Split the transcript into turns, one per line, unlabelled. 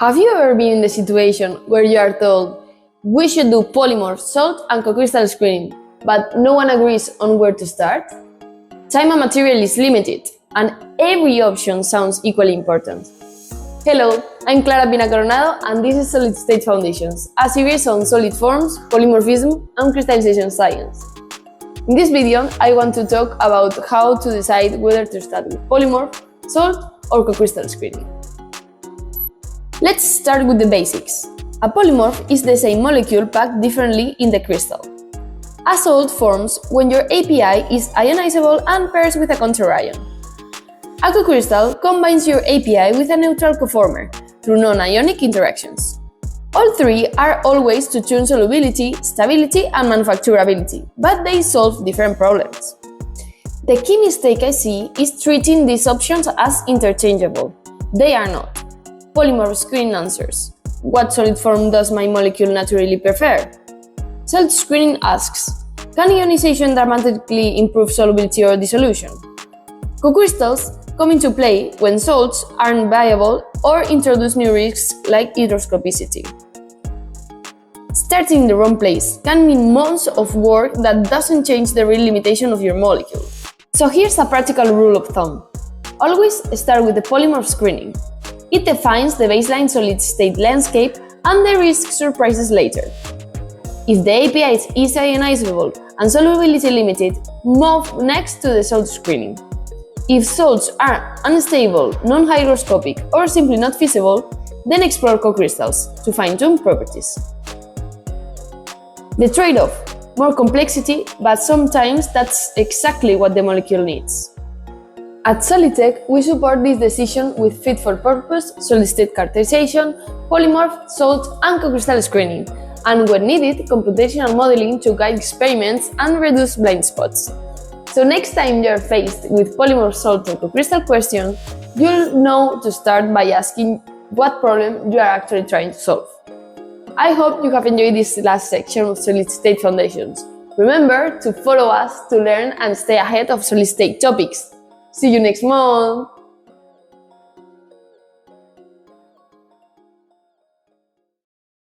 Have you ever been in the situation where you are told, we should do polymorph, salt and cocrystal screening, but no one agrees on where to start? Time and material is limited, and every option sounds equally important. Hello, I'm Clara Coronado, and this is Solid State Foundations, a series on solid forms, polymorphism, and crystallization science. In this video, I want to talk about how to decide whether to start with polymorph, salt, or cocrystal screening. Let's start with the basics. A polymorph is the same molecule packed differently in the crystal. A salt forms when your API is ionizable and pairs with a counter ion. A cocrystal combines your API with a neutral coformer through non-ionic interactions. All three are always to tune solubility, stability, and manufacturability, but they solve different problems. The key mistake I see is treating these options as interchangeable. They are not. Polymorph screening answers, what solid form does my molecule naturally prefer? Salt screening asks, can ionization dramatically improve solubility or dissolution? Cocrystals come into play when salts aren't viable or introduce new risks like hygroscopicity. Starting in the wrong place can mean months of work that doesn't change the real limitation of your molecule. So here's a practical rule of thumb. Always start with the polymorph screening. It defines the baseline solid-state landscape and the risk surprises later. If the API is ionizable and solubility-limited, move next to the salt screening. If salts are unstable, non-hygroscopic, or simply not feasible, then explore cocrystals to fine-tune properties. The trade-off: more complexity, but sometimes that's exactly what the molecule needs. At Solitek, we support this decision with fit-for-purpose solid-state characterization, polymorph, salt, and cocrystal screening, and when needed, computational modeling to guide experiments and reduce blind spots. So next time you're faced with polymorph, salt, or cocrystal question, you'll know to start by asking what problem you are actually trying to solve. I hope you have enjoyed this last section of solid-state foundations. Remember to follow us to learn and stay ahead of solid-state topics. See you next month!